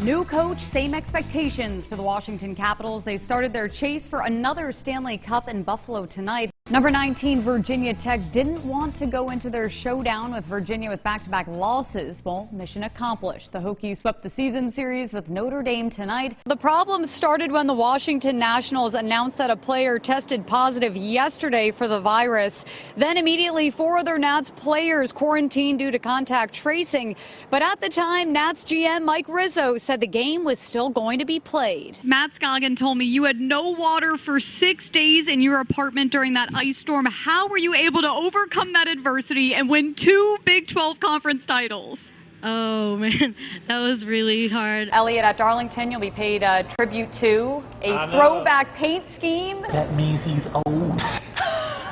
New coach, same expectations for the Washington Capitals. They started their chase for another Stanley Cup in Buffalo tonight. Number 19, Virginia Tech didn't want to go into their showdown with Virginia with back-to-back losses. Well, mission accomplished. The Hokies swept the season series with Notre Dame tonight. The problem started when the Washington Nationals announced that a player tested positive yesterday for the virus. Then immediately 4 other Nats players quarantined due to contact tracing. But at the time, Nats GM Mike Rizzo said the game was still going to be played. Matt Scoggin told me you had no water for 6 days in your apartment during that ice storm. How were you able to overcome that adversity and win 2 Big 12 conference titles? Oh man, that was really hard. Elliott, at Darlington, you'll be paid tribute to a throwback paint scheme. That means he's old.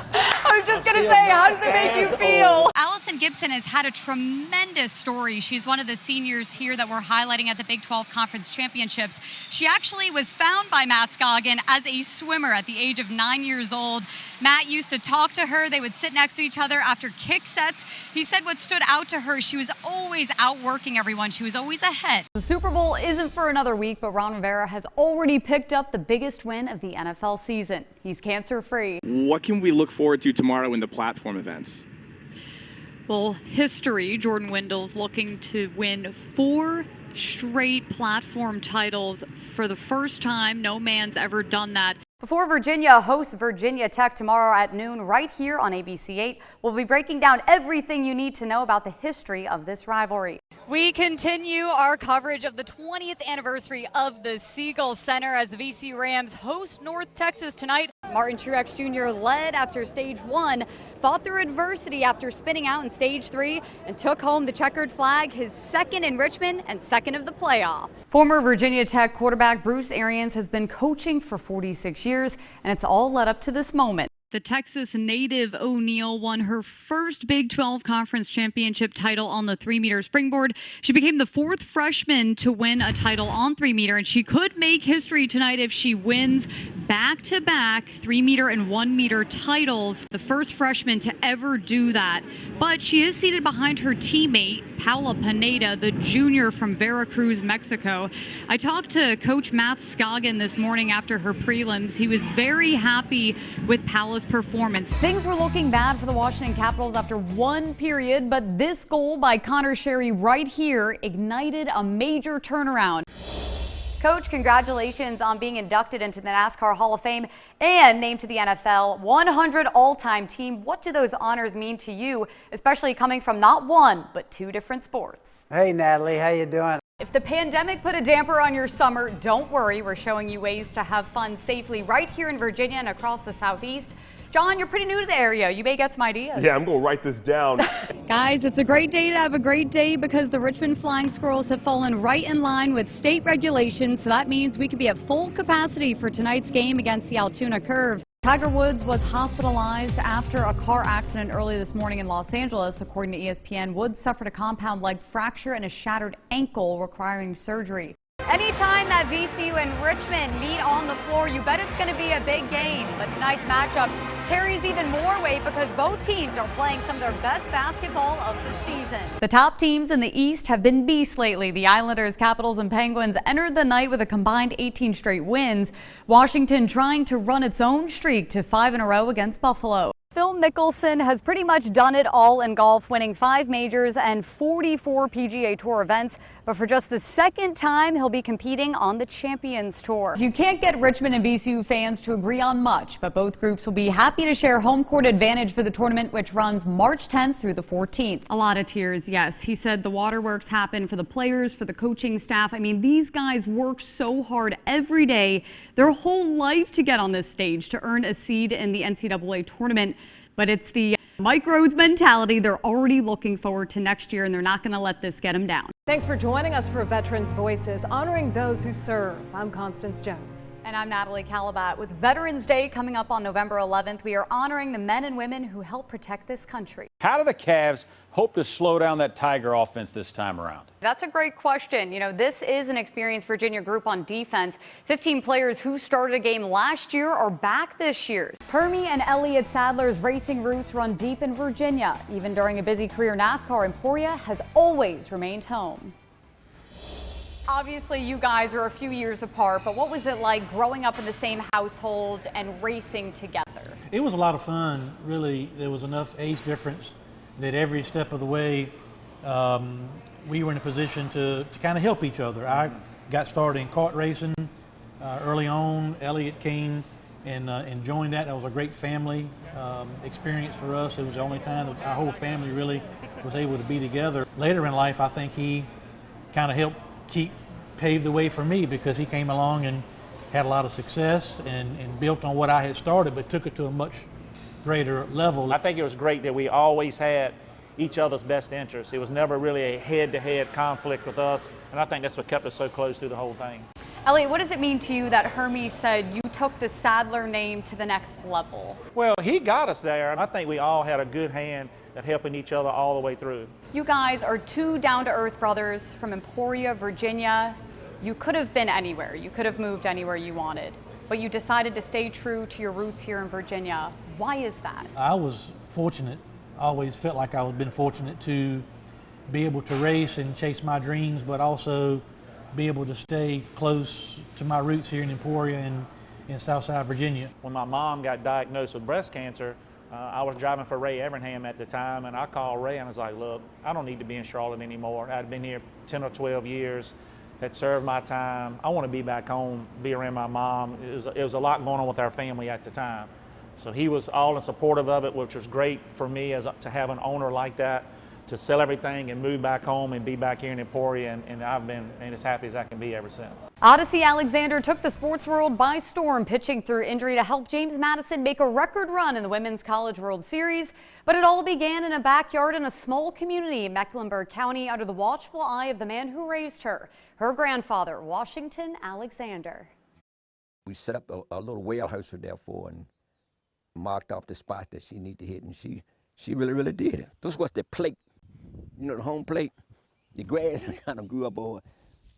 I was just going to say, how does it make you feel? Allison Gibson has had a tremendous story. She's one of the seniors here that we're highlighting at the Big 12 Conference Championships. She actually was found by Matt Scoggin as a swimmer at the age of 9 years old. Matt used to talk to her. They would sit next to each other after kick sets. He said what stood out to her, she was always outworking everyone. She was always ahead. The Super Bowl isn't for another week, but Ron Rivera has already picked up the biggest win of the NFL season. He's cancer-free. What can we look forward to tomorrow in the platform events? Well, history. Jordan Windle's looking to win 4 straight platform titles for the first time. No man's ever done that. Before Virginia hosts Virginia Tech tomorrow at noon right here on ABC 8, we'll be breaking down everything you need to know about the history of this rivalry. We continue our coverage of the 20th anniversary of the Siegel Center as the VCU Rams host North Texas tonight. Martin Truex Jr. led after stage 1, fought through adversity after spinning out in stage 3, and took home the checkered flag, his second in Richmond and second of the playoffs. Former Virginia Tech quarterback Bruce Arians has been coaching for 46 years, and it's all led up to this moment. The Texas native O'Neal won her first Big 12 Conference Championship title on the 3-meter springboard. She became the 4th freshman to win a title on 3-meter, and she could make history tonight if she wins back-to-back 3-meter and 1-meter titles, the first freshman to ever do that. But she is seated behind her teammate, Paola Pineda, the junior from Veracruz, Mexico. I talked to Coach Matt Scoggin this morning after her prelims. He was very happy with Paola's performance. Things were looking bad for the Washington Capitals after one period, but this goal by Connor Sherry right here ignited a major turnaround. Coach, congratulations on being inducted into the NASCAR Hall of Fame and named to the NFL 100 all-time team. What do those honors mean to you, especially coming from not one, but 2 different sports? Hey, Natalie, how you doing? If the pandemic put a damper on your summer, don't worry. We're showing you ways to have fun safely right here in Virginia and across the Southeast. John, you're pretty new to the area. You may get some ideas. Yeah, I'm going to write this down. Guys, it's a great day to have a great day because the Richmond Flying Squirrels have fallen right in line with state regulations. So that means we could be at full capacity for tonight's game against the Altoona Curve. Tiger Woods was hospitalized after a car accident early this morning in Los Angeles. According to ESPN, Woods suffered a compound leg fracture and a shattered ankle requiring surgery. Anytime that VCU and Richmond meet on the floor, you bet it's going to be a big game. But tonight's matchup carries even more weight because both teams are playing some of their best basketball of the season. The top teams in the East have been beasts lately. The Islanders, Capitals, and Penguins entered the night with a combined 18 straight wins. Washington trying to run its own streak to 5 in a row against Buffalo. Phil Mickelson has pretty much done it all in golf, winning 5 majors and 44 PGA Tour events. But for just the second time, he'll be competing on the Champions Tour. You can't get Richmond and VCU fans to agree on much, but both groups will be happy to share home court advantage for the tournament, which runs March 10th through the 14th. A lot of tears, yes. He said the waterworks happen for the players, for the coaching staff. I mean, these guys work so hard every day, their whole life to get on this stage to earn a seed in the NCAA tournament. But it's the Mike Rhodes mentality. They're already looking forward to next year, and they're not going to let this get them down. Thanks for joining us for Veterans Voices, honoring those who serve. I'm Constance Jones. And I'm Natalie Kalibat. With Veterans Day coming up on November 11th, we are honoring the men and women who help protect this country. How do the Cavs hope to slow down that Tiger offense this time around? That's a great question. You know, this is an experienced Virginia group on defense. 15 players who started a game last year are back this year. Hermie and Elliott Sadler's racing roots run deep in Virginia. Even during a busy career, NASCAR Emporia has always remained home. Obviously, you guys are a few years apart, but what was it like growing up in the same household and racing together? It was a lot of fun, really. There was enough age difference that every step of the way we were in a position to kind of help each other. I got started in kart racing early on. Elliott came and joined that. That was a great family experience for us. It was the only time that our whole family really was able to be together. Later in life, I think he kind of helped pave the way for me, because he came along and had a lot of success and built on what I had started, but took it to a much greater level. I think it was great that we always had each other's best interests. It was never really a head-to-head conflict with us, and I think that's what kept us so close through the whole thing. Elliott, what does it mean to you that Hermie said you took the Sadler name to the next level? Well, he got us there, and I think we all had a good hand at helping each other all the way through. You guys are two down-to-earth brothers from Emporia, Virginia. You could have been anywhere. You could have moved anywhere you wanted, but you decided to stay true to your roots here in Virginia. Why is that? I was fortunate, always felt like I was been fortunate to be able to race and chase my dreams, but also be able to stay close to my roots here in Emporia and in Southside Virginia. When my mom got diagnosed with breast cancer, I was driving for Ray Evernham at the time, and I called Ray and I was like, look, I don't need to be in Charlotte anymore. I'd been here 10 or 12 years, had served my time. I want to be back home, be around my mom. It was a lot going on with our family at the time. So he was all in supportive of it, which was great for me to have an owner like that, to sell everything and move back home and be back here in Emporia, and I've been as happy as I can be ever since. Odicci Alexander took the sports world by storm, pitching through injury to help James Madison make a record run in the Women's College World Series. But it all began in a backyard in a small community in Mecklenburg County under the watchful eye of the man who raised her, her grandfather, Washington Alexander. We set up a little well house for there for and marked off the spots that she needed to hit, and she really did it. This was the plate. You know, the home plate, the grass kind of grew up over,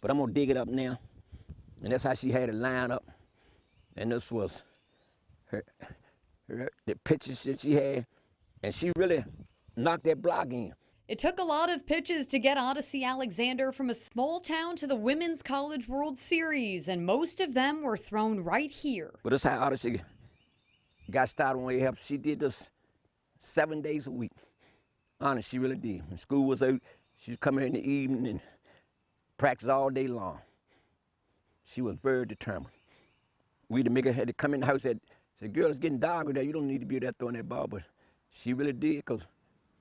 but I'm gonna dig it up now. And that's how she had it lined up. And this was the pitches that she had, and she really knocked that block in. It took a lot of pitches to get Odicci Alexander from a small town to the Women's College World Series, and most of them were thrown right here. But that's how Odicci got started when it helped. She did this 7 days a week. Honest, she really did. When school was out, she'd come here in the evening and practice all day long. She was very determined. We the maker had to come in the house and say, girl, it's getting dark with that. You don't need to be there throwing that ball. But she really did, because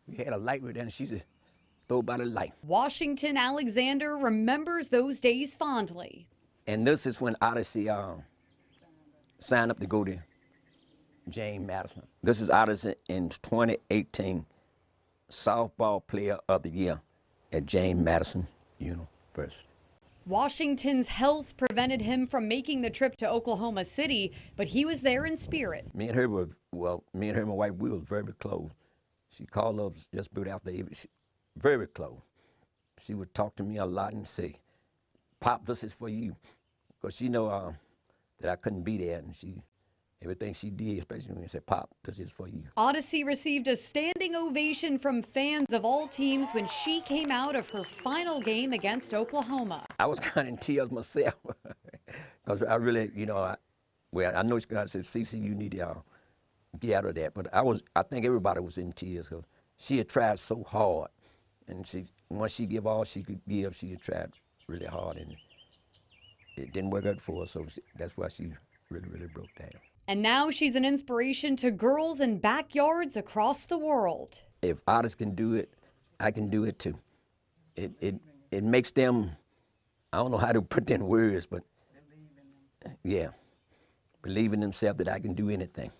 we had a light with that, and she said, throw by the light. Washington Alexander remembers those days fondly. And this is when Odicci signed up to go to James Madison. This is Odicci in 2018. Softball Player of the Year at James Madison University. Washington's health prevented him from making the trip to Oklahoma City, but he was there in spirit. Me and her, my wife, we were very close. She called us just about after, very close. She would talk to me a lot and say, Pop, this is for you. Because she know that I couldn't be there, and everything she did, especially when she said, Pop, this is for you. Odicci received a standing ovation from fans of all teams when she came out of her final game against Oklahoma. I was kind of in tears myself, because I really, I know I said, CC, you need to get out of that. But I think everybody was in tears, because she had tried so hard. And once she gave all she could give, she had tried really hard, and it didn't work out for her, so that's why she really broke down. And now she's an inspiration to girls in backyards across the world. If artists can do it, I can do it too. It makes them, I don't know how to put that in words, but yeah, believe in themselves that I can do anything.